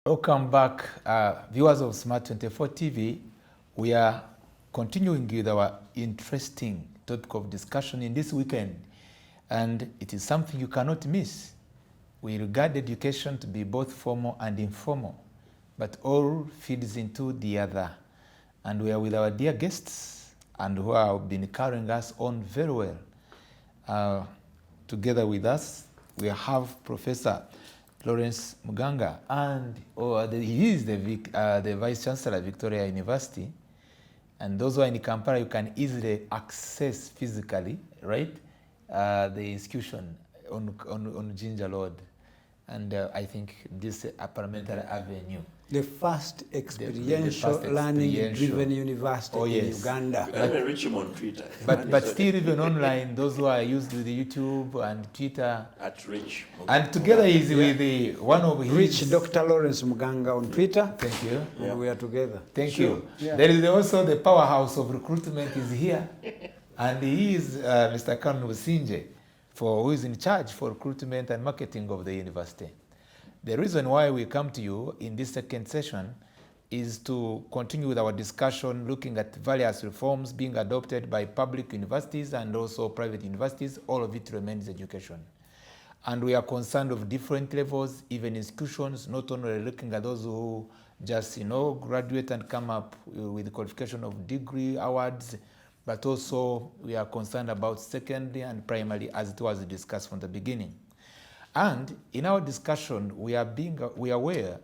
Welcome back, viewers of Smart 24 TV. We are continuing with our interesting topic of discussion in this weekend, and it is something you cannot miss. We regard education to be both formal and informal, but all feeds into the other. And we are with our dear guests, and who have been carrying us on very well. Together with us, we have Professor Lawrence Muganga, and he is the Vice Chancellor at Victoria University. And those who are in Kampala, you can easily access physically, right? The institution on Ginger Road. And I think this Parliamentary Avenue. The first experiential learning-driven university in Uganda. I reach him on Twitter. But still even online, those who are used with YouTube and Twitter. At Rich. And together he's with one of his... Rich Dr. Lawrence Muganga on Twitter. Thank you. And we are together. Thank you. Yeah. There is also the powerhouse of recruitment is here. And he is Mr. CANON BUSINGE, who is in charge for recruitment and marketing of the university. The reason why we come to you in this second session is to continue with our discussion looking at various reforms being adopted by public universities and also private universities. All of it remains education. And we are concerned of different levels, even institutions, not only looking at those who just, graduate and come up with the qualification of degree awards, but also we are concerned about secondary and primary, as it was discussed from the beginning. And in our discussion, we are aware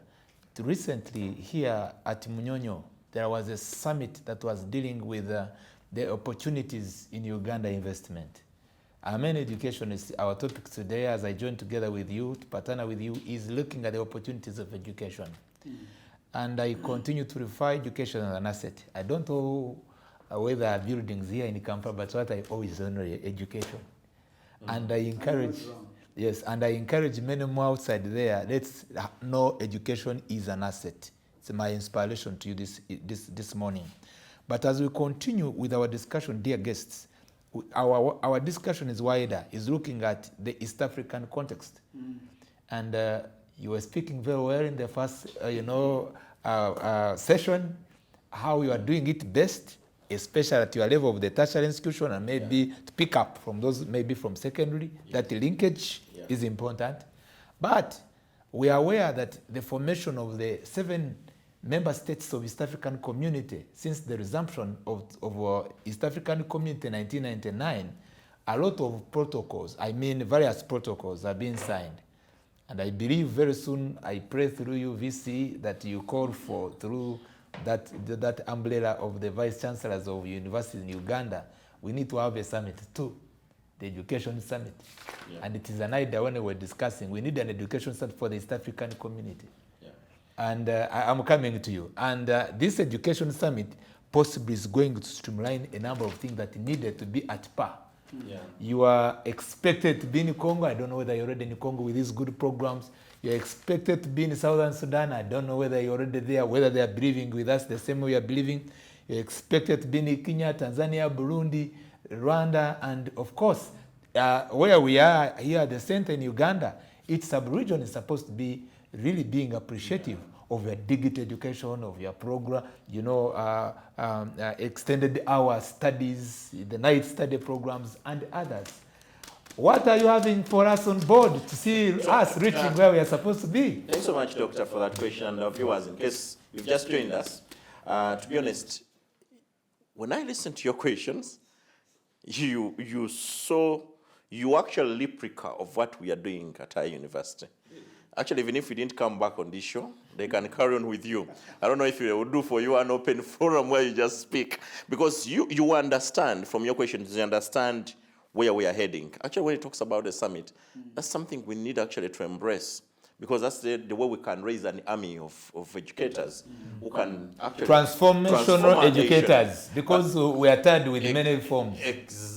that recently here at Munyonyo, there was a summit that was dealing with the opportunities in Uganda investment. Our main education is our topic today, as I join together with you, to partner with you, is looking at the opportunities of education. And I continue to refer education as an asset. I don't know whether buildings here in Kampala, but what I always honor education. And I encourage... Yes, and I encourage many more outside there, let's know education is an asset. It's my inspiration to you this morning. But as we continue with our discussion, dear guests, our discussion is wider, is looking at the East African context. And you were speaking very well in the first session, how you are doing it best, especially at your level of the tertiary institution, and maybe to pick up from those, maybe from secondary, that linkage is important. But we are aware that the formation of the 7 member states of East African Community, since the resumption of East African Community in 1999, a lot of protocols, various protocols are being signed. And I believe very soon, I pray through you, VC, that you call for, through that umbrella of the Vice Chancellors of universities in Uganda, we need to have a summit too, the Education Summit. And it is an idea when we were discussing, we need an education summit for the East African community. And I'm coming to you. And this Education Summit possibly is going to streamline a number of things that needed to be at par. You are expected to be in Congo. I don't know whether you're already in Congo with these good programs. You're expected to be in Southern Sudan. I don't know whether you're already there, whether they are believing with us the same way we are believing. You're expected to be in Kenya, Tanzania, Burundi, Rwanda, and of course, where we are here at the center in Uganda, each sub-region is supposed to be really being appreciative of your digital education, of your program, extended hour studies, the night study programs, and others. What are you having for us on board to see us reaching where we are supposed to be? Thanks so much, Doctor, for that question. And viewers, in case you've just joined us, to be honest, when I listen to your questions, you actually replica of what we are doing at our university. Actually, even if we didn't come back on this show, they can carry on with you. I don't know if we will do for you an open forum where you just speak. Because you understand, from your questions, you understand where we are heading. Actually, when it talks about the summit, that's something we need actually to embrace. Because that's the way we can raise an army of educators who can actually transformational educators. Because we are tired with many reforms.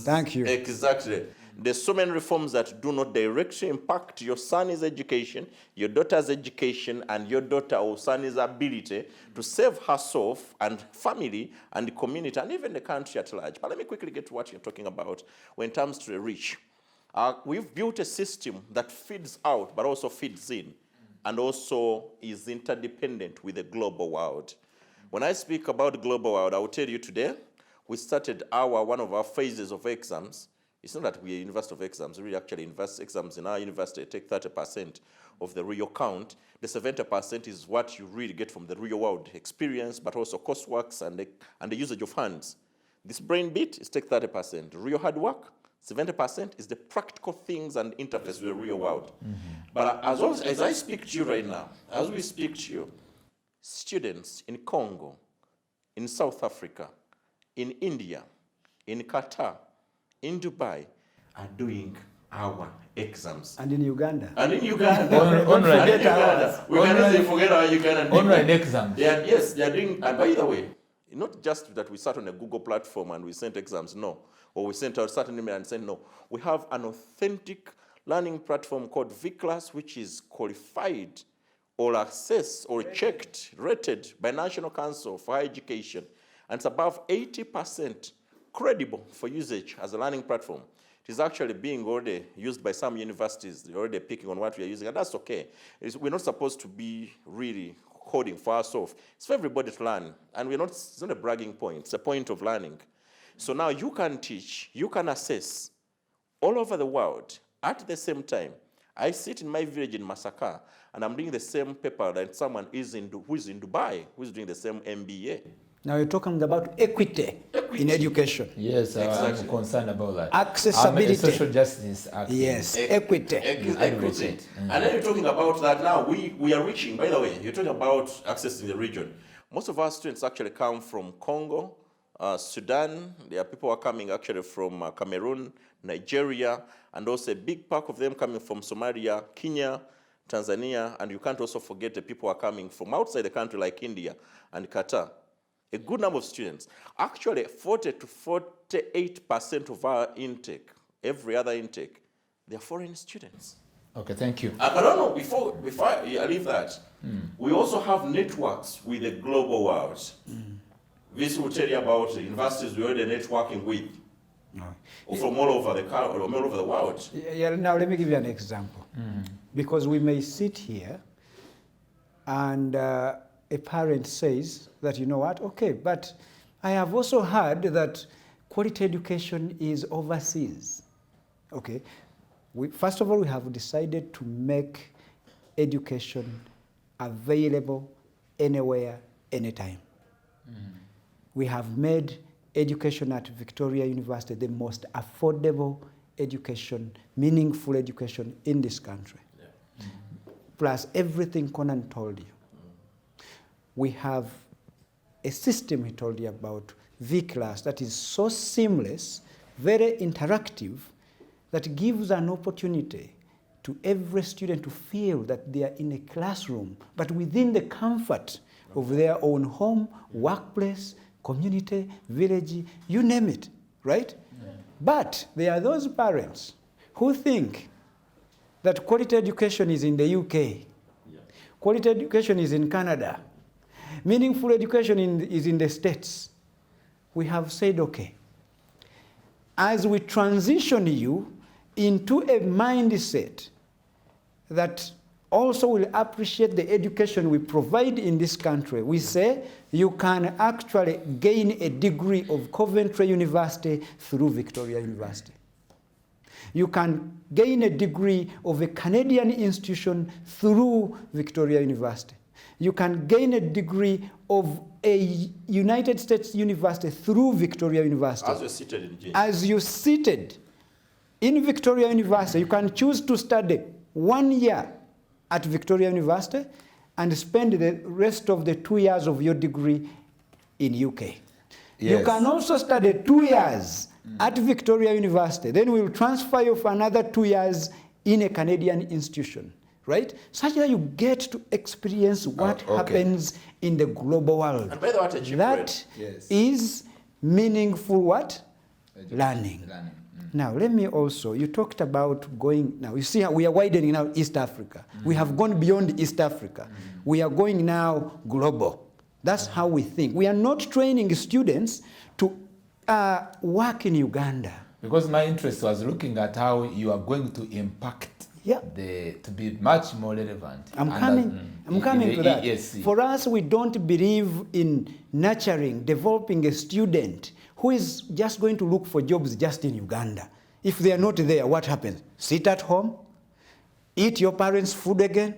Thank you. Exactly. There's so many reforms that do not directly impact your son's education, your daughter's education, and your daughter or son's ability to save herself and family and the community and even the country at large. But let me quickly get to what you're talking about when it comes to the rich. We've built a system that feeds out but also feeds in. and also is interdependent with the global world. When I speak about the global world, I will tell you today, we started one of our phases of exams. It's not that we are University of Exams, we actually invest exams in our university, take 30% of the real count. The 70% is what you really get from the real world experience, but also courseworks and the usage of hands. This brain bit is take 30%. Real hard work, 70% is the practical things and interface with the real world. But as I speak to you right now, as we speak to you, students in Congo, in South Africa, in India, in Qatar, in Dubai, are doing our exams. And in Uganda. And in Uganda. Online forget our Ugandan online exams. Yes, they are doing, and by the way, not just that we sat on a Google platform and we sent exams, no. Or we sent out certain email and said no. We have an authentic learning platform called VClass, which is qualified or assessed or checked, rated by National Council for Higher Education. And it's above 80% credible for usage as a learning platform. It is actually being already used by some universities. They're already picking on what we are using, and that's okay. We're not supposed to be really coding for ourselves. It's for everybody to learn, and it's not a bragging point. It's a point of learning. So now you can teach, you can assess all over the world at the same time. I sit in my village in Masaka, and I'm doing the same paper that someone who is in Dubai, who is doing the same MBA. Now you're talking about equity in education. Yes, Exactly. I'm concerned about that. Accessibility. Social justice. Yes, equity. Equity. And then you're talking about that now. We are reaching, by the way, you're talking about accessing the region. Most of our students actually come from Congo, Sudan. There are people who are coming actually from Cameroon, Nigeria, and also a big part of them coming from Somalia, Kenya, Tanzania, and you can't also forget the people who are coming from outside the country like India and Qatar. A good number of students. Actually, 40 to 48% of our intake, every other intake, they're foreign students. Okay, thank you. I don't know, before I leave that, we also have networks with the global world. This will tell you about the universities we're already networking with. From all over the world. Yeah, now let me give you an example. Because we may sit here and a parent says that, you know what, okay, but I have also heard that quality education is overseas. Okay, first of all, we have decided to make education available anywhere, anytime. We have made education at Victoria University the most affordable education, meaningful education in this country. Plus everything Conan told you. We have a system he told you about, VClass, that is so seamless, very interactive, that gives an opportunity to every student to feel that they are in a classroom, but within the comfort of their own home, workplace, community, village, you name it, right? But there are those parents who think that quality education is in the UK, quality education is in Canada, meaningful education is in the States. We have said, okay, as we transition you into a mindset that also will appreciate the education we provide in this country, we say you can actually gain a degree of Coventry University through Victoria University. You can gain a degree of a Canadian institution through Victoria University. You can gain a degree of a United States university through Victoria University. As you're seated in jail. As you're seated in Victoria University, you can choose to study 1 year at Victoria University and spend the rest of the 2 years of your degree in UK. Yes. You can also study 2 years at Victoria University. Then we'll transfer you for another 2 years in a Canadian institution. Right? Such that you get to experience what happens in the global world. And by the way, that is meaningful what? Learning. Now, let me also, you talked about going, now you see how we are widening now East Africa. We have gone beyond East Africa. We are going now global. That's how we think. We are not training students to work in Uganda. Because my interest was looking at how you are going to impact Yeah. to be much more relevant. I'm coming to that. ESC. For us, we don't believe in nurturing, developing a student who is just going to look for jobs just in Uganda. If they are not there, what happens? Sit at home, eat your parents' food again.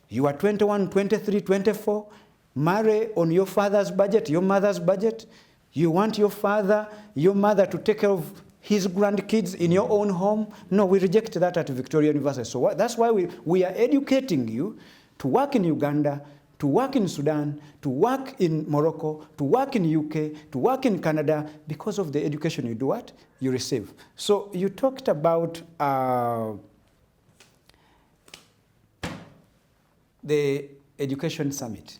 You are 21, 23, 24, marry on your father's budget, your mother's budget. You want your father, your mother to take care of his grandkids in your own home? No, we reject that at Victoria University. So that's why we are educating you to work in Uganda, to work in Sudan, to work in Morocco, to work in UK, to work in Canada, because of the education you do what? You receive. So you talked about the Education Summit.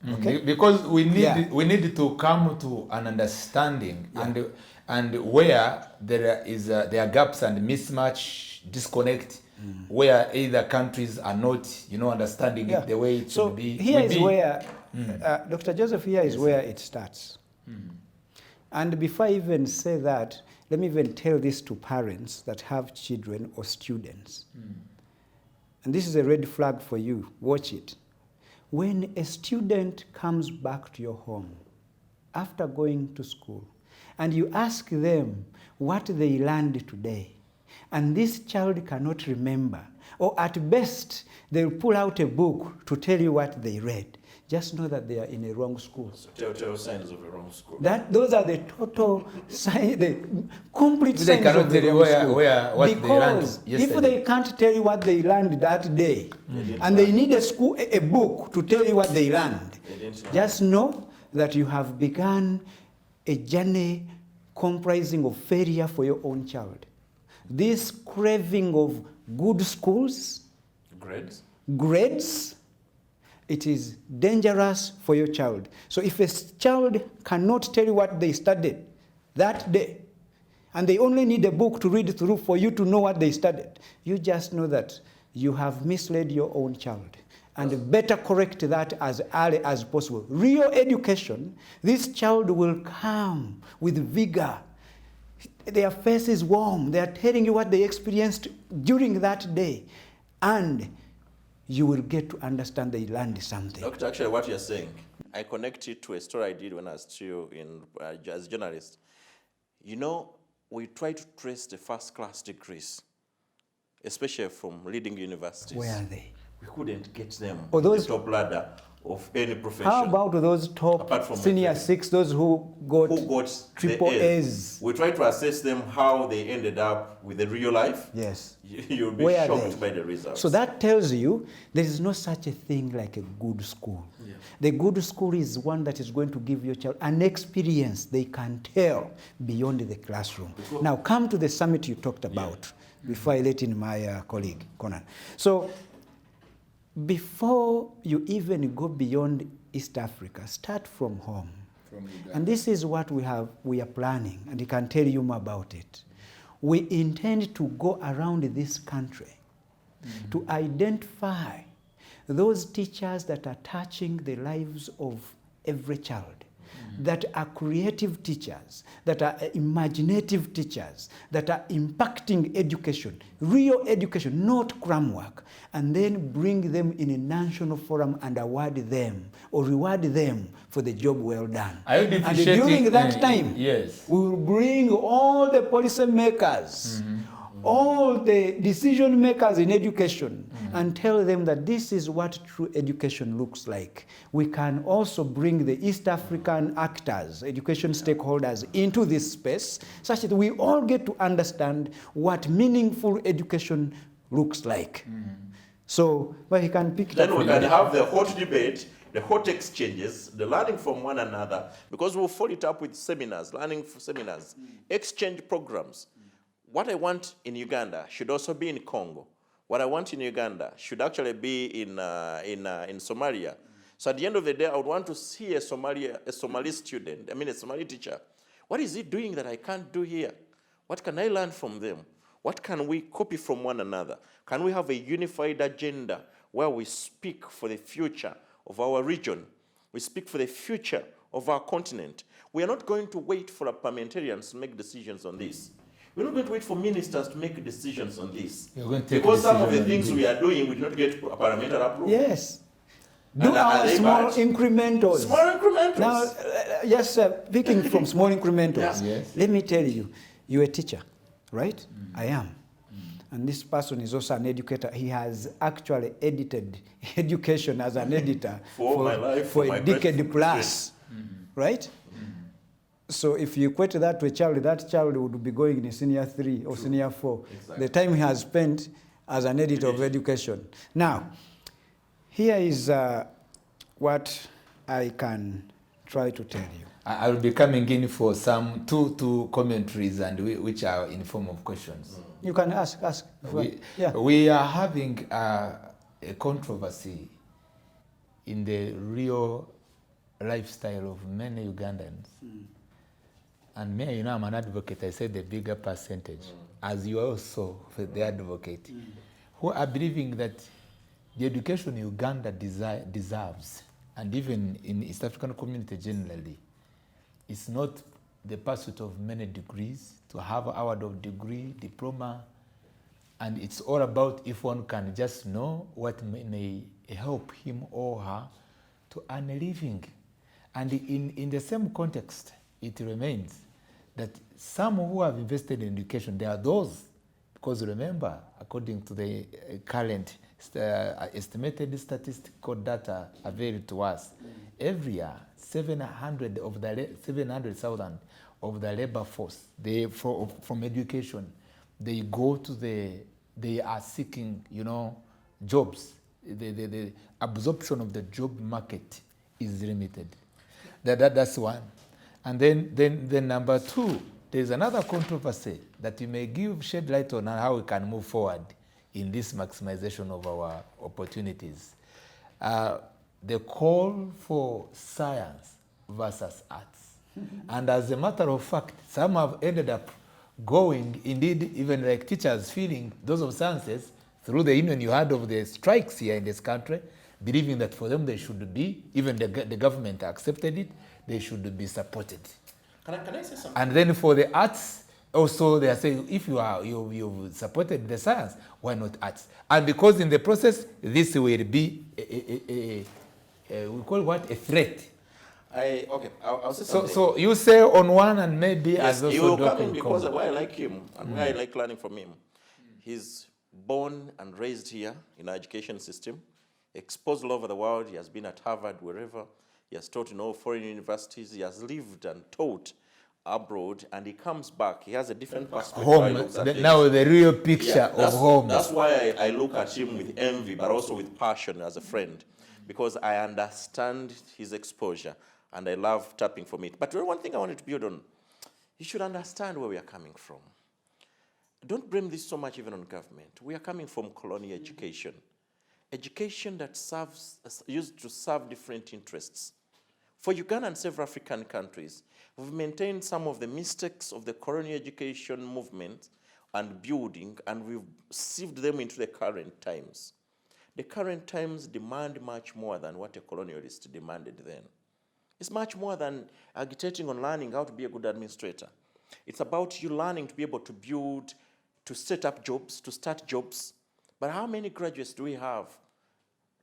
Okay? Because we need to come to an understanding, and where there are gaps and mismatch, disconnect, where either countries are not, understanding it the way it should be. So here is where, Dr. Joseph, here is where it starts. And before I even say that, let me even tell this to parents that have children or students. And this is a red flag for you. Watch it. When a student comes back to your home after going to school, and you ask them what they learned today, and this child cannot remember, or at best they'll pull out a book to tell you what they read, just know that they are in a wrong school. So telltale signs of a wrong school. Those are the total signs, the complete They signs cannot of the tell you wrong school. what they learned Because if yesterday. they can't tell you what they learned that day, and they need a book to tell you what they learned, just know that you have begun a journey comprising of failure for your own child. This craving of good schools, grades, it is dangerous for your child. So if a child cannot tell you what they studied that day, and they only need a book to read through for you to know what they studied, you just know that you have misled your own child. And better correct that as early as possible. Real education, this child will come with vigor. Their face is warm. They are telling you what they experienced during that day. And you will get to understand they learned something. Doctor, actually what you're saying, I connect it to a story I did when I was still as a journalist. We try to trace the first-class degrees, especially from leading universities. Where are they? We couldn't get them Or those, the top ladder of any profession. How about those top senior six, those who got triple A's? We try to assess them, how they ended up with the real life. Yes. You'll be shocked by the results. So that tells you there is no such a thing like a good school. Yeah. The good school is one that is going to give your child an experience they can tell beyond the classroom. Now come to the summit you talked about before I let in my colleague, Conan. So before you even go beyond East Africa, start from home. And this is what we are planning, and I can tell you more about it. We intend to go around this country to identify those teachers that are touching the lives of every child, that are creative teachers, that are imaginative teachers, that are impacting education, real education, not cram work, and then bring them in a national forum and award them or reward them for the job well done. And during that time, we will bring all the policy makers, all the decision makers in education, and tell them that this is what true education looks like. We can also bring the East African actors, education stakeholders, into this space, such that we all get to understand what meaningful education looks like. So, but he can pick it up. Then we can have the hot debate, the hot exchanges, the learning from one another, because we'll follow it up with seminars, learning seminars, exchange programs. What I want in Uganda should also be in Congo. What I want in Uganda should actually be in Somalia. So at the end of the day, I would want to see a Somali student, a Somali teacher. What is he doing that I can't do here? What can I learn from them? What can we copy from one another? Can we have a unified agenda where we speak for the future of our region? We speak for the future of our continent. We are not going to wait for our parliamentarians to make decisions on this. We're not going to wait for ministers to make decisions on this. You're going to take Because some of the decision on things this. we are doing, we do not get parliamentary approval. Yes. Do And are our they small bad? incrementals. Small incrementals. Now, yes, speaking from small incrementals, Yeah. Yes. let me tell you, you're a teacher, right? I am. And this person is also an educator. He has actually edited education as an editor For my life, for for a my decade plus, right? So if you equate that child would be going in senior 3 or senior 4. Exactly. The time he has spent as an editor of education. Now, here is what I can try to tell you. I will be coming in for some two commentaries and which are in form of questions. You can ask. We are having a controversy in the real lifestyle of many Ugandans. And me, you know, I'm an advocate. I said the bigger percentage, as you are also the advocate, who are believing that the education Uganda deserves, and even in East African community generally, it's not the pursuit of many degrees, to have an award of degree, diploma, and it's all about if one can just know what may help him or her to earn a living. And in the same context, it remains that some who have invested in education, there are those, because remember, according to the current estimated statistical data available to us, every year 700,000 of the labor force from education, they are seeking, you know, jobs. The absorption of the job market is limited. That's one. And then number two, there's another controversy that you may shed light on how we can move forward in this maximization of our opportunities. The call for science versus arts. And as a matter of fact, some have ended up going, indeed, even like teachers feeling, those of sciences, through the union you had of the strikes here in this country, believing that for them they should be, even the government accepted it, they should be supported. Can I say something? And then for the arts, also they are saying, if you've supported the science, why not arts? And because in the process, this will be we call what? A threat. I'll say something. So you say on one and maybe Yes, as also he will come Dr. in because Nkomo. why I like him and why I like learning from him. He's born and raised here in our education system, exposed all over the world. He has been at Harvard, wherever. He has taught in all foreign universities. He has lived and taught abroad, and he comes back. He has a different perspective. Home, now the real picture of home. That's why I look at him with envy, but also with passion as a friend, because I understand his exposure, and I love tapping from it. But one thing I wanted to build on, you should understand where we are coming from. Don't blame this so much even on government. We are coming from colonial education. Education that used to serve different interests. For Uganda and several African countries, we've maintained some of the mistakes of the colonial education movement and building, and we've sieved them into the current times. The current times demand much more than what a colonialist demanded then. It's much more than agitating on learning how to be a good administrator. It's about you learning to be able to build, to set up jobs, to start jobs. But how many graduates do we have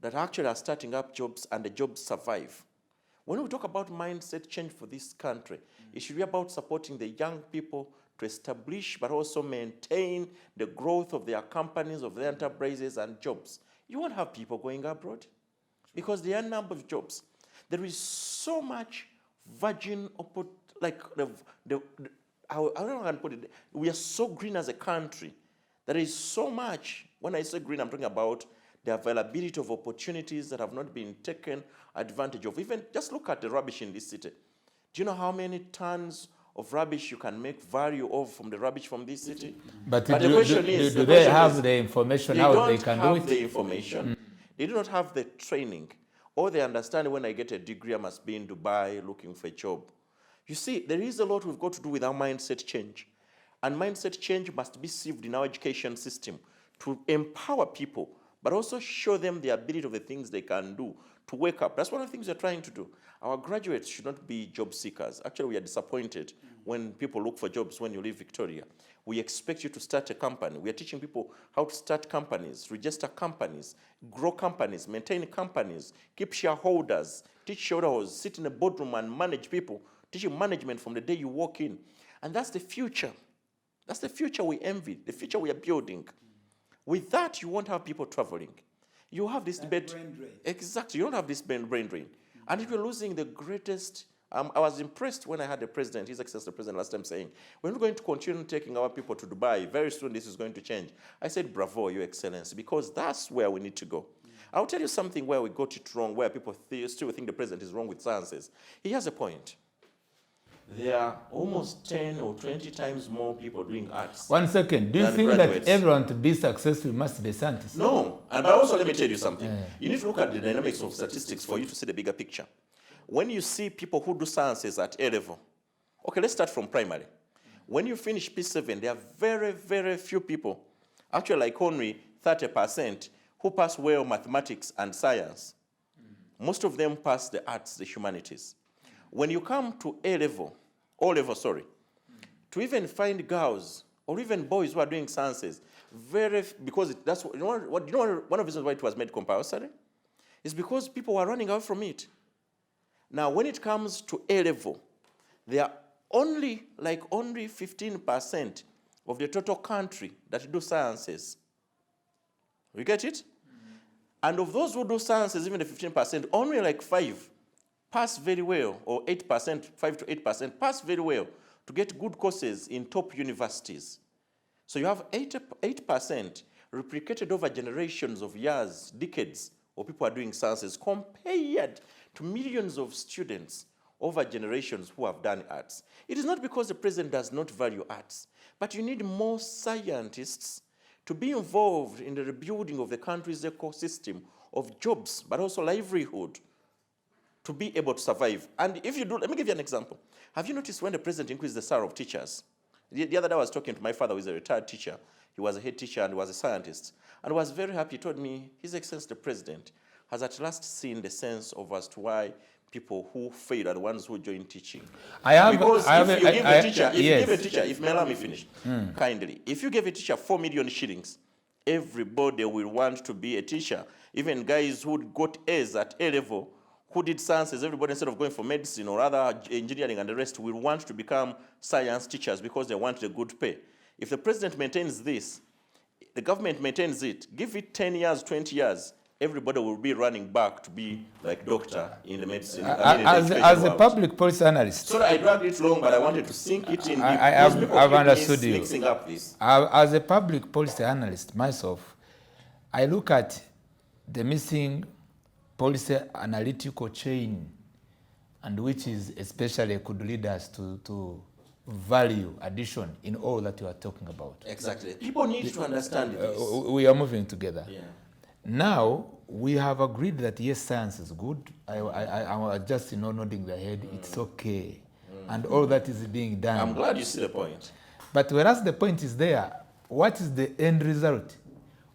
that actually are starting up jobs and the jobs survive? When we talk about mindset change for this country, it should be about supporting the young people to establish but also maintain the growth of their companies, of their enterprises and jobs. You won't have people going abroad because there are a number of jobs. There is so much virgin, like I don't know how I can put it. We are so green as a country. There is so much. When I say green, I'm talking about the availability of opportunities that have not been taken advantage of. Even just look at the rubbish in this city. Do you know how many tons of rubbish you can make value of from the rubbish from this city? But the question is, do they have the information how they can do it? They don't have the information. They do not have the training. Or they understand when I get a degree, I must be in Dubai looking for a job. You see, there is a lot we've got to do with our mindset change. And mindset change must be sieved in our education system to empower people, but also show them the ability of the things they can do to wake up. That's one of the things we're trying to do. Our graduates should not be job seekers. Actually, we are disappointed when people look for jobs when you leave Victoria. We expect you to start a company. We are teaching people how to start companies, register companies, grow companies, maintain companies, keep shareholders, teach shareholders, sit in a boardroom and manage people, teach you management from the day you walk in. And that's the future. That's the future we envy, the future we are building. With that, you won't have people traveling. You have this debate. Brain drain. Exactly. You don't have this brain drain. And if you're losing the greatest, I was impressed when I had the president, His Excellency the President last time saying, we're not going to continue taking our people to Dubai. Very soon this is going to change. I said, bravo, Your Excellency, because that's where we need to go. I'll tell you something where we got it wrong, where people still think the president is wrong with sciences. He has a point. There are almost 10 or 20 times more people doing arts. 1 second. Do you think graduates. that everyone to be successful must be scientists? No. And also let me tell you something. You need to look at the dynamics of statistics for you to see the bigger picture. When you see people who do sciences at A level, okay, let's start from primary. When you finish P7, there are very, very few people, actually like only 30%, who pass well mathematics and science. Most of them pass the arts, the humanities. When you come to A level, O level, sorry, to even find girls or even boys who are doing sciences, because that's one of the reasons why it was made compulsory is because people were running away from it. Now, when it comes to A level, there are only 15% of the total country that do sciences. You get it? And of those who do sciences, even the 15%, only like 5 pass very well, or 8%, 5 to 8% pass very well to get good courses in top universities. So you have 8% replicated over generations of years, decades, of people are doing sciences compared to millions of students over generations who have done arts. It is not because the president does not value arts, but you need more scientists to be involved in the rebuilding of the country's ecosystem of jobs, but also livelihood, to be able to survive. And if you do, let me give you an example. Have you noticed when the president increased the salary of teachers? The other day I was talking to my father, who is a retired teacher. He was a head teacher and was a scientist. And was very happy. He told me, His Excellency the President has at last seen the sense of as to why people who fail are the ones who join teaching. If may allow me finish, kindly. If you give a teacher 4 million shillings, everybody will want to be a teacher. Even guys who got A's at A level, who did sciences, everybody instead of going for medicine or other engineering and the rest will want to become science teachers because they want a good pay. If the president maintains this, the government maintains it, give it 10 years, 20 years, everybody will be running back to be like doctor in the medicine. As a public policy analyst. So I dragged it long, but I wanted to sink it in. I've understood you. Mixing up this. As a public policy analyst myself, I look at the missing policy analytical chain, and which is especially could lead us to value addition in all that you are talking about. Exactly. People need to understand this. We are moving together. Yeah. Now, we have agreed that yes, science is good. I just nodding the head, it's okay. And all that is being done. I'm glad you see the point. But whereas the point is there, what is the end result?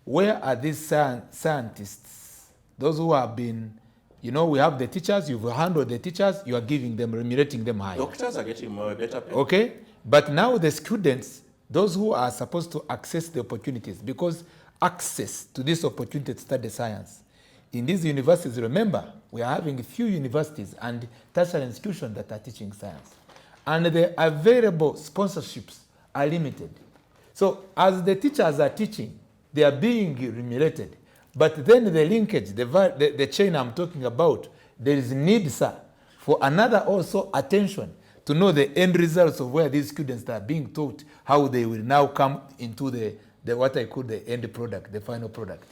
Where are these scientists? Those who have been, we have the teachers, you've handled the teachers, you are giving them, remunerating them higher. Doctors are getting more better pay. Okay? But now the students, those who are supposed to access the opportunities, because access to this opportunity to study science. In these universities, remember, we are having a few universities and tertiary institutions that are teaching science. And the available sponsorships are limited. So as the teachers are teaching, they are being remunerated. But then the linkage, the chain I'm talking about, there is need, sir, for another also attention to know the end results of where these students are being taught, how they will now come into the what I call the end product, the final product.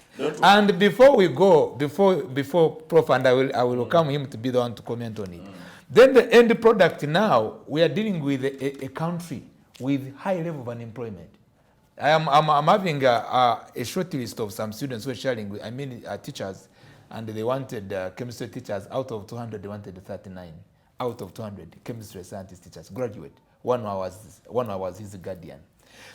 And before we go, before Prof, and I will welcome him to be the one to comment on it. Then the end product now, we are dealing with a country with high level of unemployment. I'm having a short list of some students who are sharing with, teachers, and they wanted chemistry teachers. Out of 200, they wanted 39. Out of 200, chemistry scientist teachers, graduate. One was his guardian.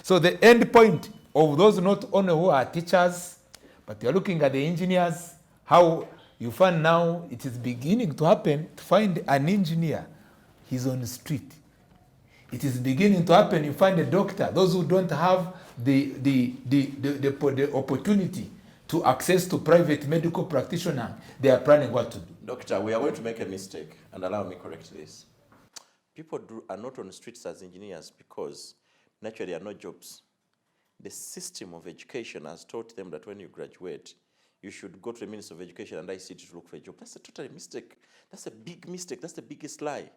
So the end point of those not only who are teachers, but you're looking at the engineers, how you find now it is beginning to happen to find an engineer, he's on the street. It is beginning to happen. You find a doctor, those who don't have the opportunity to access to private medical practitioner, they are planning what to do. Doctor, we are going to make a mistake, and allow me correct this. People are not on the streets as engineers because naturally there are no jobs. The system of education has taught them that when you graduate, you should go to the Ministry of Education and ICT to look for a job. That's a total mistake. That's a big mistake. That's the biggest lie.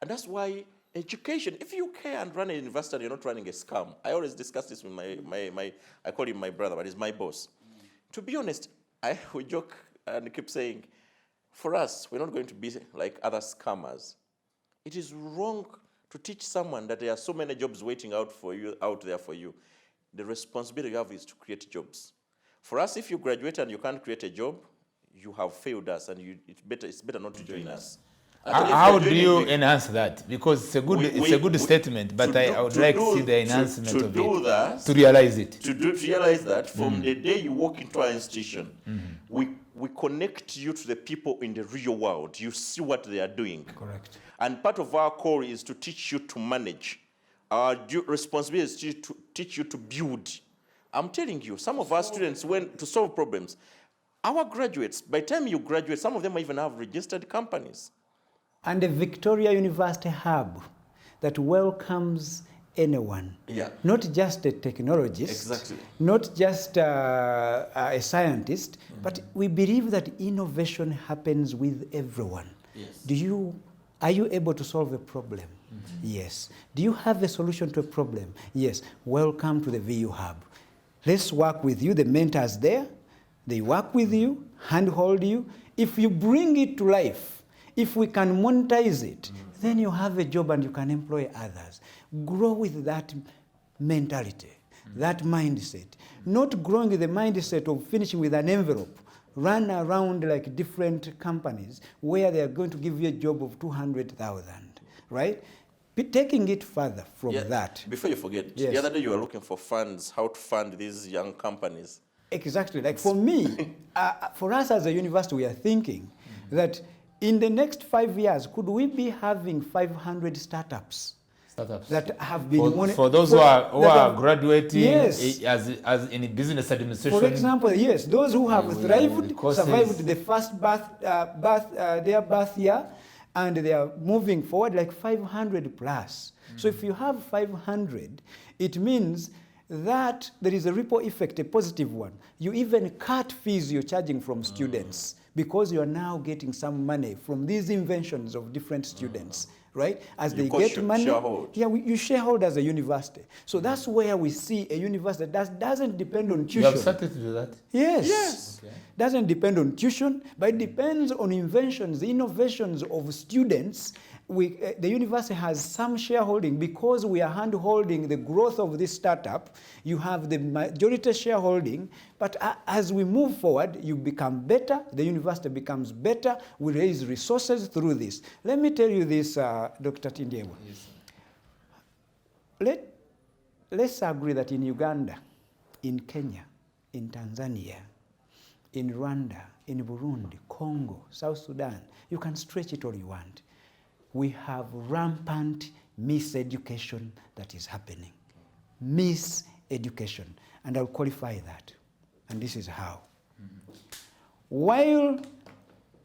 And that's why education, if you care and run a university, you're not running a scam. I always discuss this with I call him my brother, but he's my boss. To be honest, we joke and keep saying, for us, we're not going to be like other scammers. It is wrong to teach someone that there are so many jobs waiting out there for you. The responsibility you have is to create jobs. For us, if you graduate and you can't create a job, you have failed us, and it's better not to join us. How do you enhance that? Because it's a good statement, but I would like to see the enhancement of it. To realize it. To realize that from the day you walk into our institution, we connect you to the people in the real world. You see what they are doing. Correct. And part of our core is to teach you to manage. Our responsibility is to teach you to build. I'm telling you, some of our students went to solve problems. Our graduates, by the time you graduate, some of them even have registered companies. And a Victoria University hub that welcomes anyone. Yeah. Not just a technologist. Exactly. Not just a scientist, but we believe that innovation happens with everyone. Yes. Are you able to solve a problem? Yes. Do you have a solution to a problem? Yes. Welcome to the VU Hub. Let's work with you. The mentors there, they work with you, handhold you. If you bring it to life, if we can monetize it, then you have a job and you can employ others. Grow with that mentality, that mindset. Not growing with the mindset of finishing with an envelope. Run around like different companies where they are going to give you a job of 200,000, right? Taking it further from that. Before you forget, the other day you were looking for funds, how to fund these young companies. Exactly. Like for me, for us as a university, we are thinking that in the next 5 years, could we be having 500 startups that have been... For those who are graduating as in business administration. For example, yes, those who have thrived, survived the first their birth year, and they are moving forward like 500 plus. So if you have 500, it means that there is a ripple effect, a positive one. You even cut fees you're charging from students because you are now getting some money from these inventions of different students, right? As they get money, you sharehold as a university. So that's where we see a university that doesn't depend on tuition. You have started to do that? Yes. Okay. Doesn't depend on tuition, but it depends on inventions, the innovations of students. The university has some shareholding because we are hand-holding the growth of this startup. You have the majority shareholding, but as we move forward, you become better, the university becomes better, we raise resources through this. Let me tell you this, Dr. TINDYEBWA. Yes. Let's agree that in Uganda, in Kenya, in Tanzania, in Rwanda, in Burundi, Congo, South Sudan, you can stretch it all you want. We have rampant miseducation that is happening. Miseducation. And I'll qualify that. And this is how. While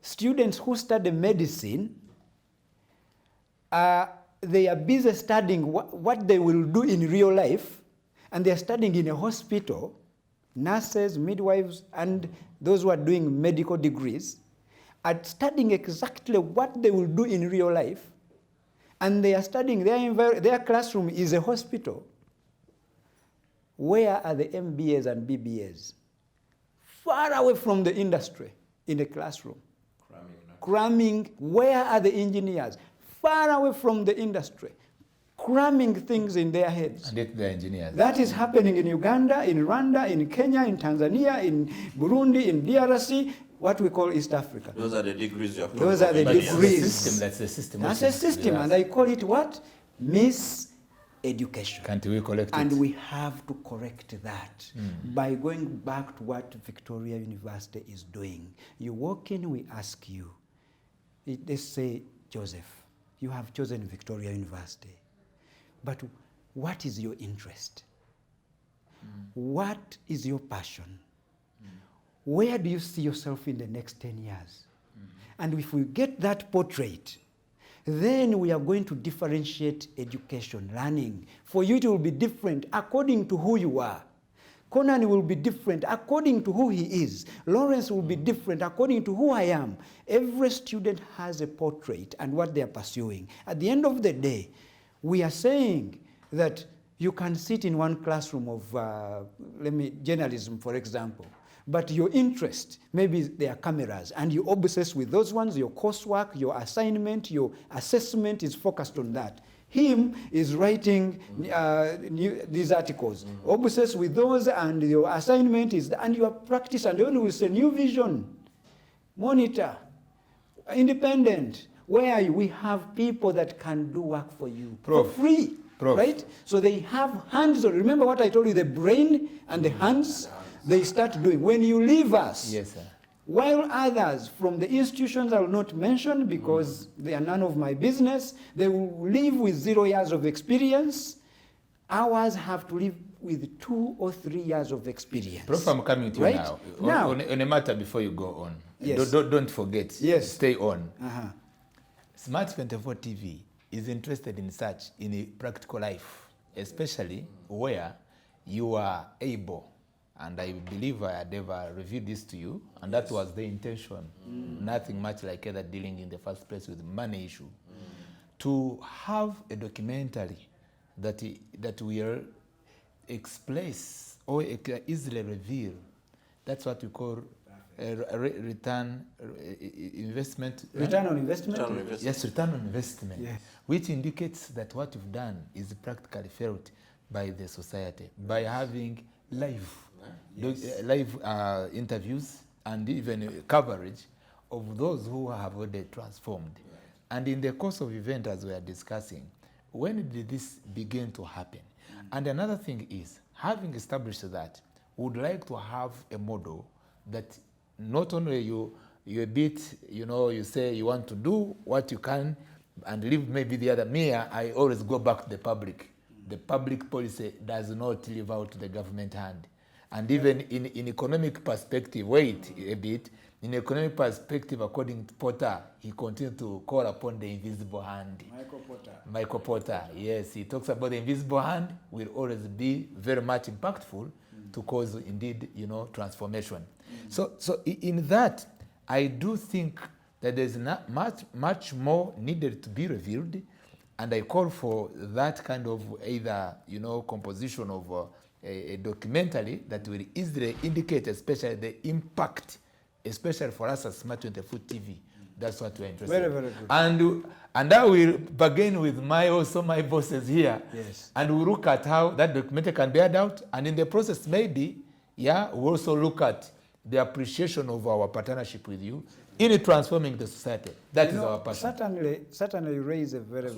students who study medicine, they are busy studying what they will do in real life, and they are studying in a hospital, nurses, midwives, and those who are doing medical degrees, are studying exactly what they will do in real life, and they are studying, their classroom is a hospital. Where are the MBAs and BBAs? Far away from the industry, in the classroom. Cramming. Where are the engineers? Far away from the industry. Cramming things in their heads. And yet they're engineers. That is happening in Uganda, in Rwanda, in Kenya, in Tanzania, in Burundi, in DRC, what we call East Africa. Those are the degrees you have. Those are the degrees. That's the system. That's a system, and I call it what? Miseducation. Can't we correct it? And we have to correct that by going back to what Victoria University is doing. You walk in, we ask you, let's say, Joseph, you have chosen Victoria University. but what is your interest? What is your passion? Where do you see yourself in the next 10 years? And if we get that portrait, then we are going to differentiate education, learning. For you, it will be different according to who you are. Conan will be different according to who he is. Lawrence will be different according to who I am. Every student has a portrait and what they are pursuing. At the end of the day, we are saying that you can sit in one classroom of, journalism, for example, but your interest, maybe they are cameras, and you obsess with those ones, your coursework, your assignment, your assessment is focused on that. Him is writing these articles, obsessed with those, and your assignment is, and your practice, and then we say new vision, monitor, independent, where we have people that can do work for you for free, right? So they have hands on. Remember what I told you, the brain and the hands, they start doing. When you leave us, yes, sir. While others from the institutions I will not mention because they are none of my business, they will live with 0 years of experience. Ours have to live with 2 or 3 years of experience. Prof, I'm coming to you right? now. On a matter before you go on. Yes. Don't forget. Yes. Stay on. Uh-huh. Smart24 TV is interested in such in a practical life, especially where you are able. And I believe I had ever reviewed this to you, and that was the intention. Nothing much like either dealing in the first place with money issue. To have a documentary that will express or easily reveal, that's what we call return investment. Return on investment? Return on investment. Yes, return on investment, yes. Which indicates that what you've done is practically felt by the society by having live interviews and even coverage of those who have already transformed. And in the course of event, as we are discussing, when did this begin to happen? And another thing is, having established that, we would like to have a model that not only you a bit, you say you want to do what you can and leave maybe the other. Me, I always go back to the public. The public policy does not leave out the government hand. And even in economic perspective, wait a bit, in economic perspective, according to Porter, he continued to call upon the invisible hand. Michael Porter, yes, he talks about the invisible hand will always be very much impactful to cause, indeed, transformation. So in that, I do think that there's not much more needed to be revealed, and I call for that kind of either, composition of a documentary that will easily indicate, especially the impact, especially for us as Smart24 TV. That's what we're interested in. Very, very good. And I will begin with my bosses here. Yes. And we'll look at how that documentary can be aired out. And in the process, maybe, we'll also look at the appreciation of our partnership with you in transforming the society. That is our passion. Certainly you raise a very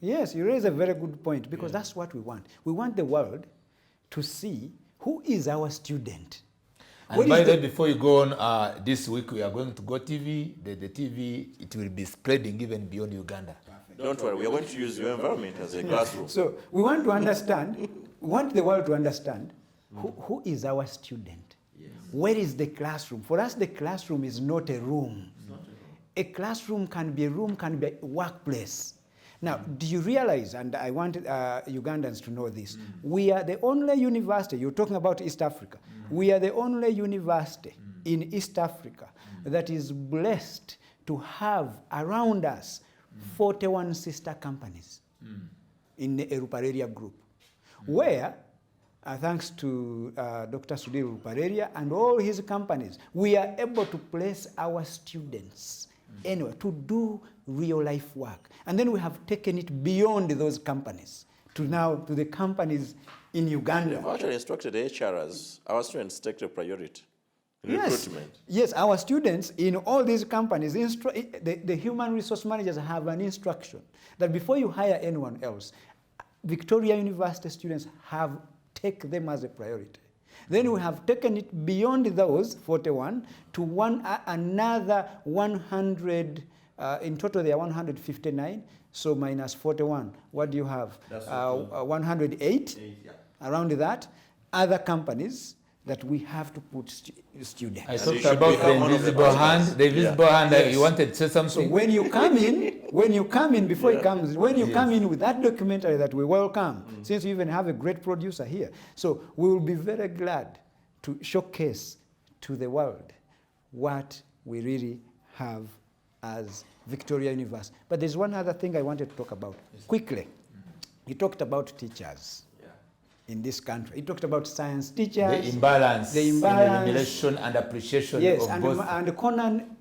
yes, you raise a very good point, because that's what we want. We want the world to see who is our student. And by the way, before you go on, this week we are going to Go TV. The TV, it will be spreading even beyond Uganda. Don't worry, we are going to use your environment as a classroom. So we want to understand, we want the world to understand who is our student. Yes. Where is the classroom? For us, the classroom is not a room. A classroom can be a room, can be a workplace. Now, do you realize, and I want Ugandans to know this, we are the only university, you're talking about East Africa, we are the only university in East Africa that is blessed to have around us 41 sister companies in the Ruparelia group, where, thanks to Dr. Sudhir Ruparelia and all his companies, we are able to place our students anyway to do real life work. And then we have taken it beyond those companies to the companies in Uganda. We've actually instructed HRs, our students take the priority. Recruitment. Yes, our students in all these companies, the human resource managers have an instruction that before you hire anyone else, Victoria University students take them as a priority. Then we have taken it beyond those 41 to another 100 in total there are 159, so minus 41. What do you have? 108, around that. Other companies that we have to put students. I talked about the invisible hand. The invisible hand. Yes. You wanted to say something. So when you come in, before it comes, when you come in with that documentary that we welcome, since you even have a great producer here, so we will be very glad to showcase to the world what we really have as Victoria University. But there's one other thing I wanted to talk about quickly. You talked about teachers in this country. He talked about science teachers. The imbalance. The imbalance. In relation and appreciation yes, of and, both. and Conan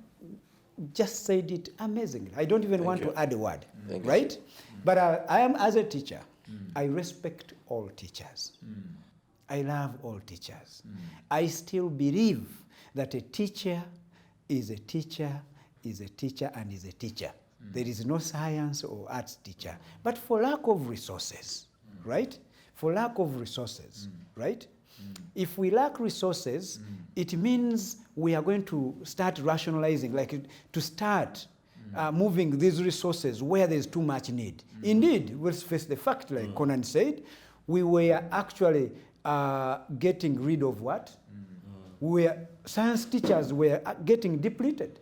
just said it amazingly. I don't even want to add a word, right? But I am, as a teacher, I respect all teachers. I love all teachers. I still believe that a teacher is a teacher, is a teacher, and is a teacher. There is no science or arts teacher. But for lack of resources, right? For lack of resources, right? If we lack resources, it means we are going to start rationalizing, like to start moving these resources where there's too much need. Indeed, let's face the fact, like Conan said, we were actually getting rid of what? Science teachers were getting depleted.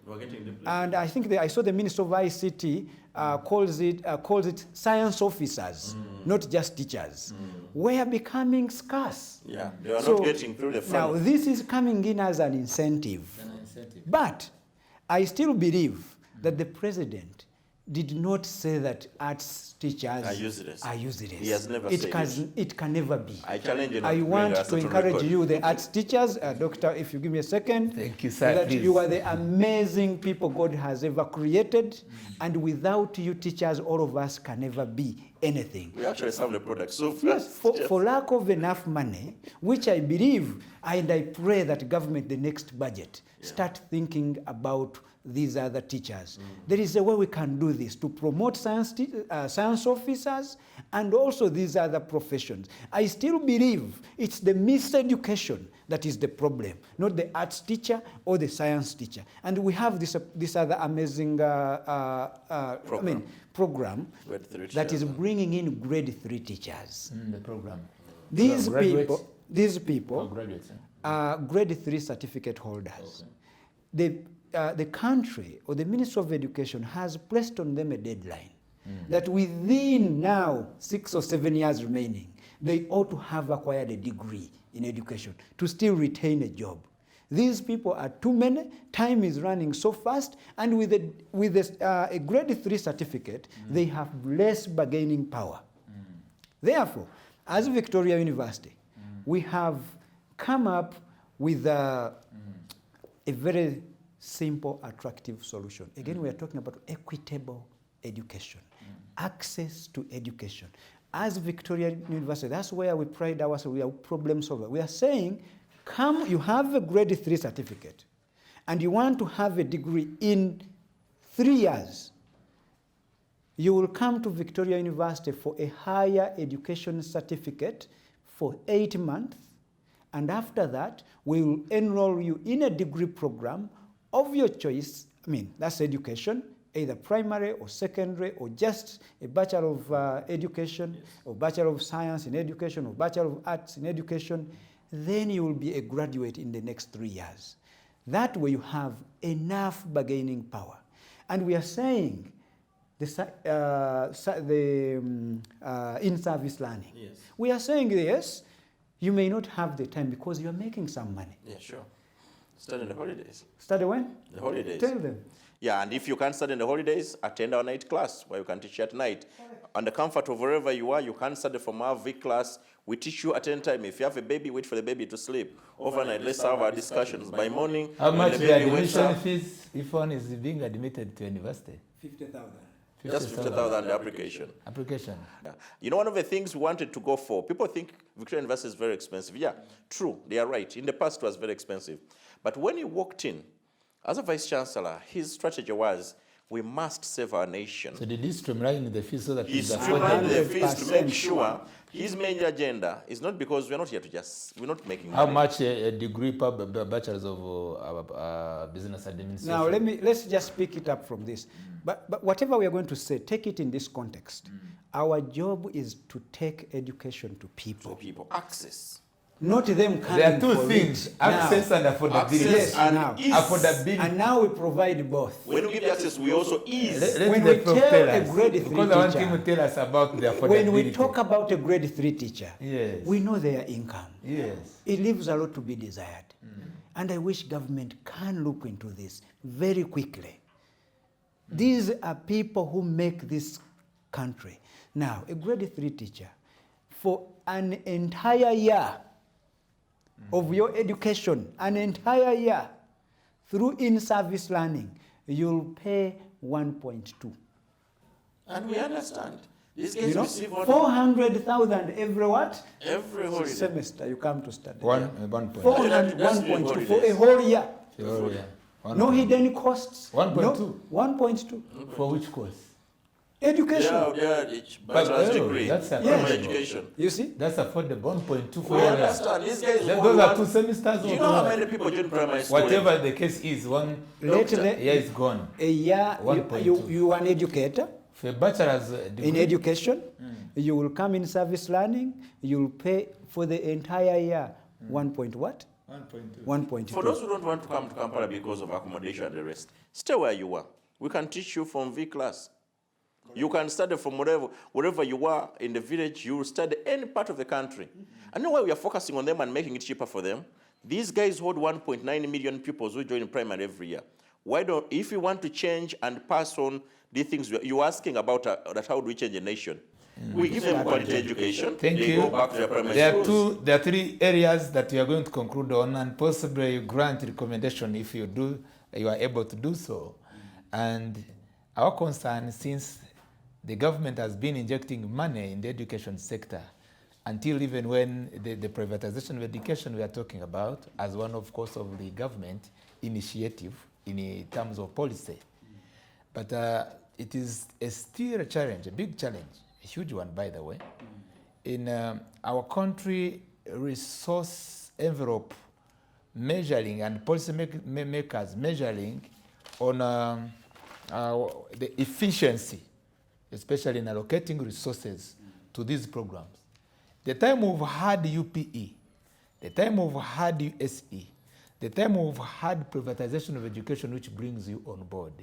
And I think I saw the Minister of ICT calls it science officers, not just teachers. Were becoming scarce. Yeah, they are not getting through the funnel. Now this is coming in as an incentive. But I still believe that the president did not say that arts teachers are useless. He has never said it can never be. I challenge you. I want to encourage you, the arts teachers, Doctor, if you give me a second. Thank you, sir. That please. you are the amazing people God has ever created, and without you teachers, all of us can never be anything. We actually serve the product. So yes, for lack of enough money, which I believe, and I pray that government, the next budget, start thinking about these other teachers. There is a way we can do this to promote science officers and also these other professions. I still believe it's the miseducation that is the problem, not the arts teacher or the science teacher. And we have this other amazing program that is bringing in grade 3 teachers. The program. These graduates? people Graduates, are grade 3 certificate holders. The country or the Ministry of Education has placed on them a deadline that within now 6 or 7 years remaining, they ought to have acquired a degree in education to still retain a job. These people are too many, time is running so fast, and with a grade 3 certificate, they have less bargaining power. Therefore, as Victoria University, we have come up with a very simple, attractive solution. Again, we are talking about equitable education, access to education. As Victoria University, that's where we pride ourselves, we are problem solver. We are saying, come, you have a grade 3 certificate, and you want to have a degree in 3 years. You will come to Victoria University for a higher education certificate for 8 months, and after that, we will enroll you in a degree program of your choice. I mean, that's education, either primary or secondary, or just a Bachelor of Education, or Bachelor of Science in Education, or Bachelor of Arts in Education. Then you will be a graduate in the next 3 years. That way you have enough bargaining power. And we are saying in-service learning. Yes. We are saying, yes, you may not have the time because you are making some money. Yeah, sure. Study in the holidays. Study when? The holidays. Tell them. Yeah, and if you can't study in the holidays, attend our night class where you can teach at night. On the comfort of wherever you are, you can study from our V class. We teach you at any time. If you have a baby, wait for the baby to sleep. Overnight, let's have our discussions. By morning, how much the the baby wakes admission up, fees if one is being admitted to university? 50,000. just 50,000 the application. Application. Yeah. You know, one of the things we wanted to go for, people think Victoria University is very expensive. Yeah, true, they are right. In the past, it was very expensive. But when he walked in, as a vice chancellor, his strategy was, we must save our nation. So did he streamline the fees so that He's it's streamlining the affordable? fees to make sure his main agenda is not because we're not here to we're not making How money. much a degree per bachelor's of business administration? Now let's just pick it up from this. But whatever we are going to say, take it in this context. Our job is to take education to people. For people, access. Not them coming There are two for things, it. access Now, and affordability. Access and now. ease. Affordability. and now we provide both. When we give the access, we also ease. Let When the we prof tell tell a us, grade 3 because I want teacher- him to tell us about the affordability. When we talk about a grade 3 teacher, Yes. we know their income. Yes. It leaves a lot to be desired. And I wish government can look into this very quickly. These are people who make this country. Now, a grade 3 teacher, for an entire year of your education, an entire year, through in-service learning, you'll pay 1.2. And we understand. These guys You know, receive what? 400,000 every what? Every holiday. Semester you come to study. 1.2. 400, That's 1.2 for a holidays. whole year. Oh, yeah. No hidden costs. 1.2. No, 1.2. For which course? Education. Bachelor's degree. That's Primary affordable. education. You see? That's affordable. 1.2 for We a year. understand. These guys. Those are 2 semesters. Do you or know how two? many people join primary school? Whatever the case is, one Lately, year is gone. a year, 1.2. you are an educator For a bachelor's degree. in education. You will come in service learning. You will pay for the entire year 1 point what? 1.2. 1.2. For those who don't want to come to Kampala because of accommodation and the rest, stay where you are. We can teach you from V class. You can study from wherever you are in the village. You will study any part of the country. I know why we are focusing on them and making it cheaper for them. These guys hold 1.9 million pupils who join primary every year. Why don't, if you want to change and pass on the things you're asking about, that how do we change a nation? We give them quality education. Thank they you. go back to their primary There schools. are 3 areas that we are going to conclude on, and possibly you grant recommendation if you are able to do so. And our concern, since the government has been injecting money in the education sector, until even when the privatization of education we are talking about, as one of course of the government initiative in terms of policy. But it is still a challenge, a big challenge, a huge one, by the way. In our country, resource envelope measuring and policy makers measuring on the efficiency, especially in allocating resources to these programs. The time we've had UPE, the time we've had USE, the time we've had privatization of education, which brings you on board,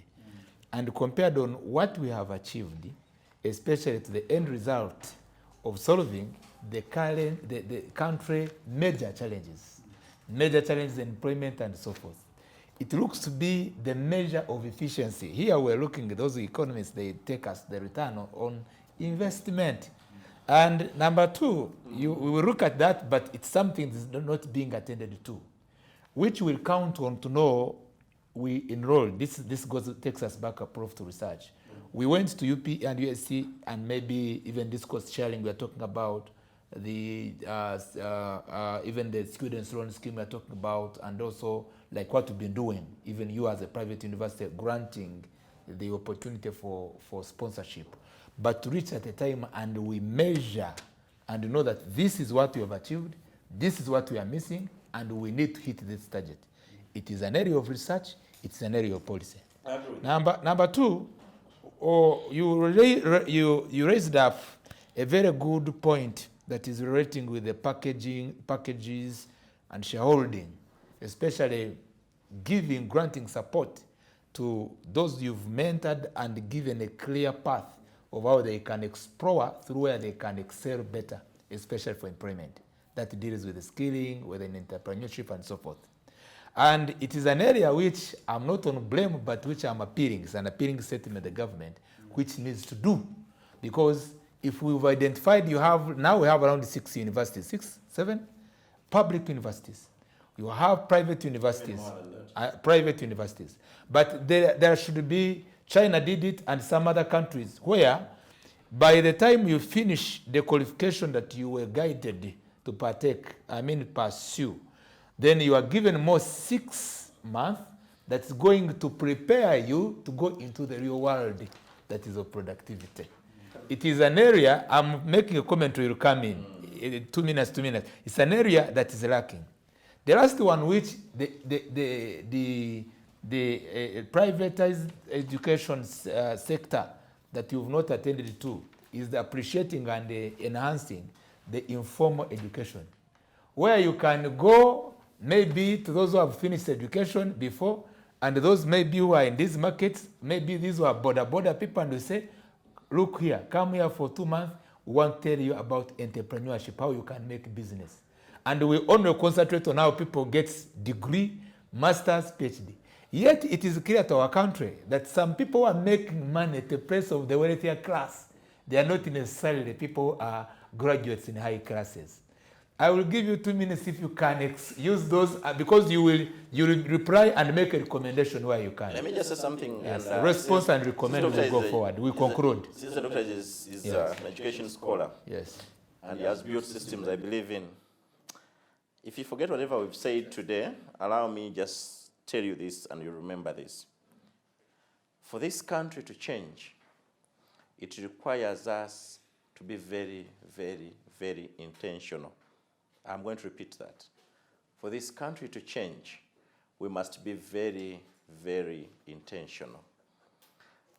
and compared on what we have achieved, especially to the end result of solving the country major challenges, employment and so forth. It looks to be the measure of efficiency. Here we're looking at those economists, they take us the return on investment. And number 2, we will look at that, but it's something that's not being attended to, which will count on to know we enrolled. This takes us back approach to research. We went to UP and USC, and maybe even this cost sharing we are talking about, the even the students loan scheme we are talking about, and also like what we've been doing, even you as a private university granting the opportunity for sponsorship. But to reach at a time and we measure and know that this is what we have achieved, this is what we are missing, and we need to hit this target. It is an area of research, it's an area of policy. Number 2, you raised up a very good point that is relating with the packages and shareholding, especially granting support to those you've mentored and given a clear path of how they can explore through where they can excel better, especially for employment. That deals with the skilling, with an entrepreneurship and so forth. And it is an area which I'm not on blame, but which I'm appealing. It's an appealing statement of the government, which needs to do. Because if we've identified, now we have around 6 universities, 6, 7 public universities. You have private universities, But there should be, China did it and some other countries, where by the time you finish the qualification that you were guided to pursue, then you are given more 6 months that's going to prepare you to go into the real world that is of productivity. It is an area, I'm making a comment will come in 2 minutes. It's an area that is lacking. The last one, which the privatized education sector that you've not attended to, is the appreciating and enhancing the informal education, where you can go maybe to those who have finished education before, and those maybe who are in these markets, maybe these who are border people, and we say, look here, come here for 2 months, we want to tell you about entrepreneurship, how you can make business. And we only concentrate on how people get degree, master's, PhD. Yet it is clear to our country that some people are making money at the price of the wealthier class. They are not necessarily people who are graduates in high classes. I will give you 2 minutes if you can use those, because you will reply and make a recommendation where you can. Let me just say something. Yes, and, response and recommend will go forward. We conclude. Since the doctor is Yes. an education scholar, Yes. and he has built systems I believe in. If you forget whatever we've said today, allow me just tell you this and you remember this. For this country to change, it requires us to be very, very, very intentional. I'm going to repeat that. For this country to change, we must be very, very intentional.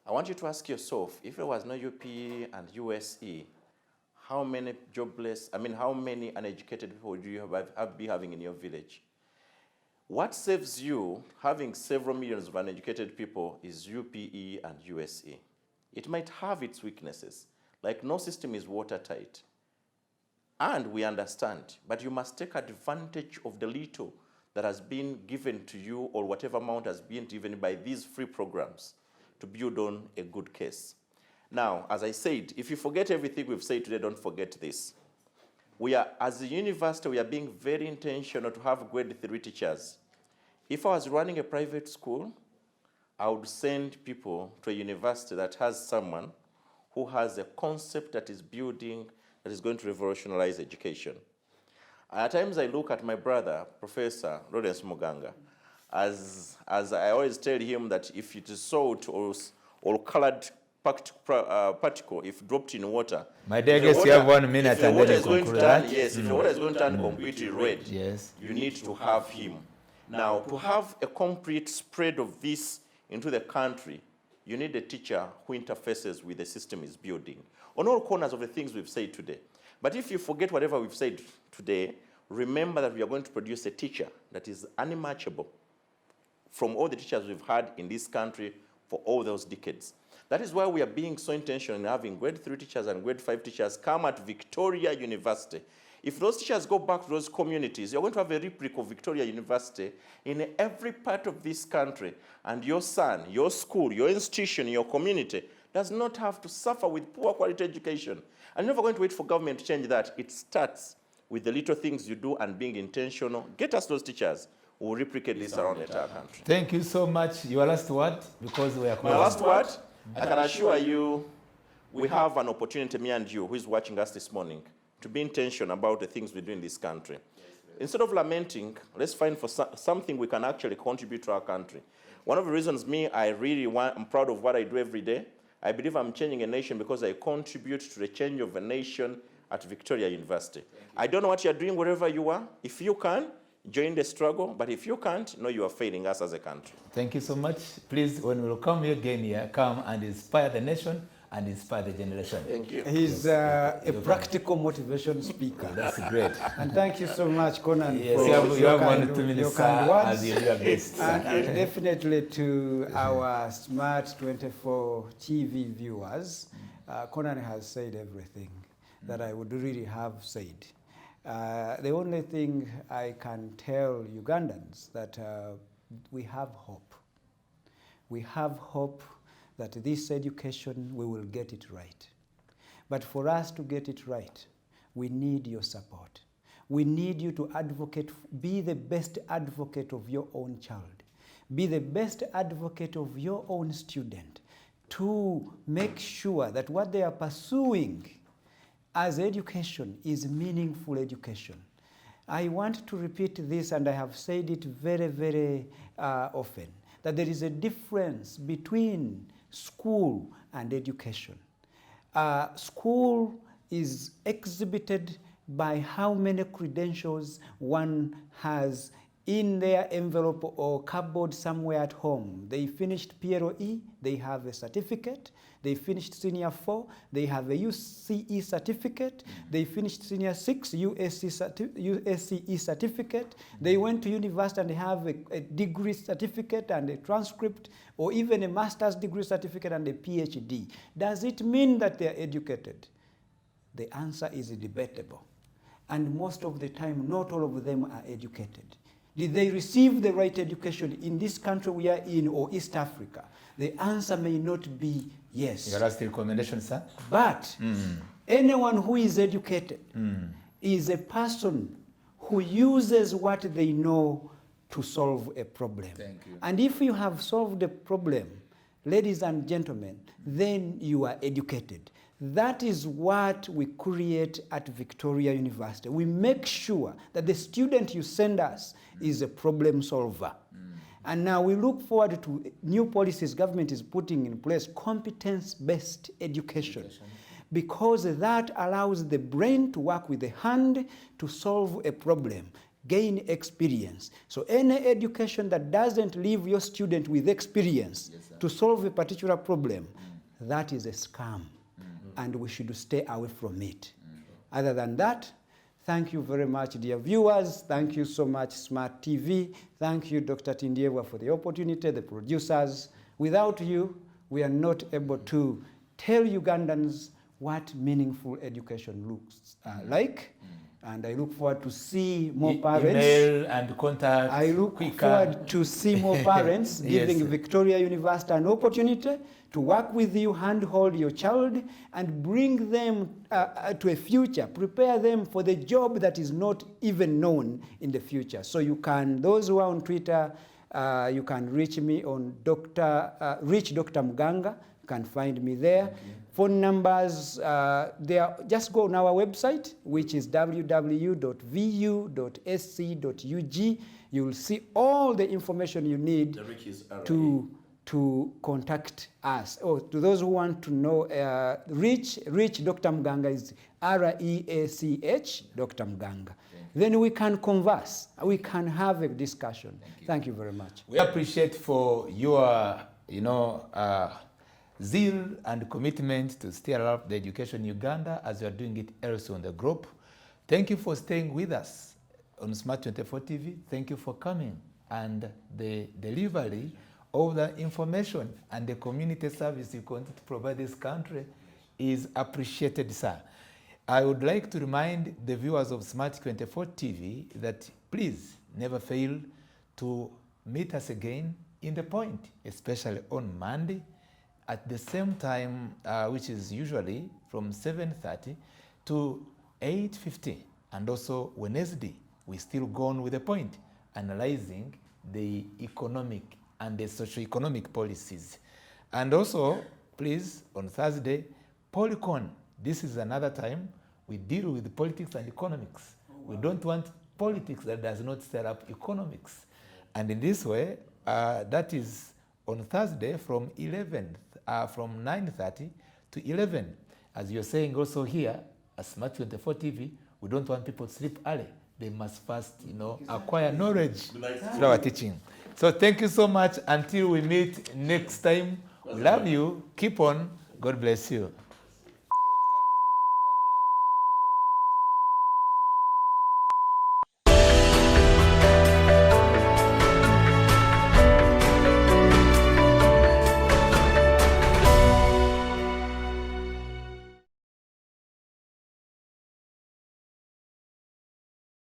I want you to ask yourself, if there was no UPE and USE, how many jobless, how many uneducated people would you be having in your village? What saves you having several millions of uneducated people is UPE and USE. It might have its weaknesses, like no system is watertight. And we understand, but you must take advantage of the little that has been given to you, or whatever amount has been given by these free programs, to build on a good case. Now, as I said, if you forget everything we've said today, don't forget this. We are, as a university, we are being very intentional to have grade 3 teachers. If I was running a private school, I would send people to a university that has someone who has a concept that is building, that is going to revolutionize education. At times I look at my brother, Professor Lawrence Muganga, as I always tell him that if it is salt or colored particle, if dropped in water, my dear guest, you have 1 minute and then you conclude that. Yes, if the water is going to turn completely red, yes, you need to have him. Now, to have a complete spread of this into the country, you need a teacher who interfaces with the system is building, on all corners of the things we've said today. But if you forget whatever we've said today, remember that we are going to produce a teacher that is unmatchable from all the teachers we've had in this country for all those decades. That is why we are being so intentional in having grade 3 teachers and grade 5 teachers come at Victoria University. If those teachers go back to those communities, you're going to have a replica of Victoria University in every part of this country. And your son, your school, your institution, your community does not have to suffer with poor quality education. And you're never going to wait for government to change that. It starts with the little things you do and being intentional. Get us those teachers. We'll replicate this around the entire country. Thank you so much. Your last word, because we are closing. My last word, I can assure you, we have an opportunity, me and you, who is watching us this morning, to be intentional about the things we do in this country. Instead of lamenting, let's find for something we can actually contribute to our country. One of the reasons I'm proud of what I do every day. I believe I'm changing a nation because I contribute to the change of a nation at Victoria University. I don't know what you're doing wherever you are. If you can, join the struggle, but if you can't, know you are failing us as a country. Thank you so much. Please, when we will come again here, come and inspire the nation and inspire the generation. Thank you. He's a practical motivation speaker. That's great. And thank you so much, Conan, Yes, for you have 1 or 2 minutes, your kind words. as you do your best. And definitely to our Smart 24 TV viewers, Conan has said everything that I would really have said. The only thing I can tell Ugandans that we have hope. We have hope that this education, we will get it right. But for us to get it right, we need your support. We need you to advocate, be the best advocate of your own child. Be the best advocate of your own student to make sure that what they are pursuing as education is meaningful education. I want to repeat this, and I have said it very, very often. that there is a difference between school and education. School is exhibited by how many credentials one has in their envelope or cupboard somewhere at home. They finished PLE, they have a certificate. They finished Senior 4, they have a UCE certificate. They finished Senior 6, USCE certificate. They went to university and have a degree certificate and a transcript, or even a master's degree certificate and a PhD. Does it mean that they are educated? The answer is debatable. And most of the time, not all of them are educated. Did they receive the right education in this country we are in or East Africa? The answer may not be yes. Your last recommendation, sir? But anyone who is educated is a person who uses what they know to solve a problem. Thank you. And if you have solved a problem, ladies and gentlemen, then you are educated. That is what we create at Victoria University. We make sure that the student you send us is a problem solver. And now we look forward to new policies government is putting in place, competence-based education, because that allows the brain to work with the hand to solve a problem, gain experience. So any education that doesn't leave your student with experience to solve a particular problem, that is a scam. And we should stay away from it. Other than that, thank you very much, dear viewers. Thank you so much, Smart TV. Thank you, Dr. TINDYEBWA, for the opportunity, the producers. Without you, we are not able to tell Ugandans what meaningful education looks like. And I look forward to see more parents. Email and contact. I look forward to see more parents giving Victoria University an opportunity to work with you, handhold your child, and bring them to a future, prepare them for the job that is not even known in the future. So you can, those who are on Twitter, you can reach me on reach Dr. Muganga. You can find me there. Phone numbers, just go on our website, which is www.vu.sc.ug. You will see all the information you need to contact us. Oh, to those who want to know, reach Dr. Muganga is REACH Dr. Muganga. Then we can converse. We can have a discussion. Thank you very much. We appreciate for your, zeal and commitment to steer up the education in Uganda as you are doing it elsewhere on the globe. Thank you for staying with us on Smart 24 TV. Thank you for coming. And the delivery of the information and the community service you continue to provide this country is appreciated, sir. I would like to remind the viewers of Smart 24 TV that please never fail to meet us again in the point, especially on Monday, at the same time, which is usually from 7:30 to 8:50. And also Wednesday, we still go on with the point, analyzing the economic and the socio-economic policies. And also, please, on Thursday, Polycon. This is another time we deal with politics and economics. We don't want politics that does not set up economics. And in this way, that is on Thursday from 9:30 to 11. As you're saying also here, at Smart 24 TV, we don't want people to sleep early. They must first, acquire knowledge through our teaching. So thank you so much. Until we meet next time, we love you. Keep on. God bless you.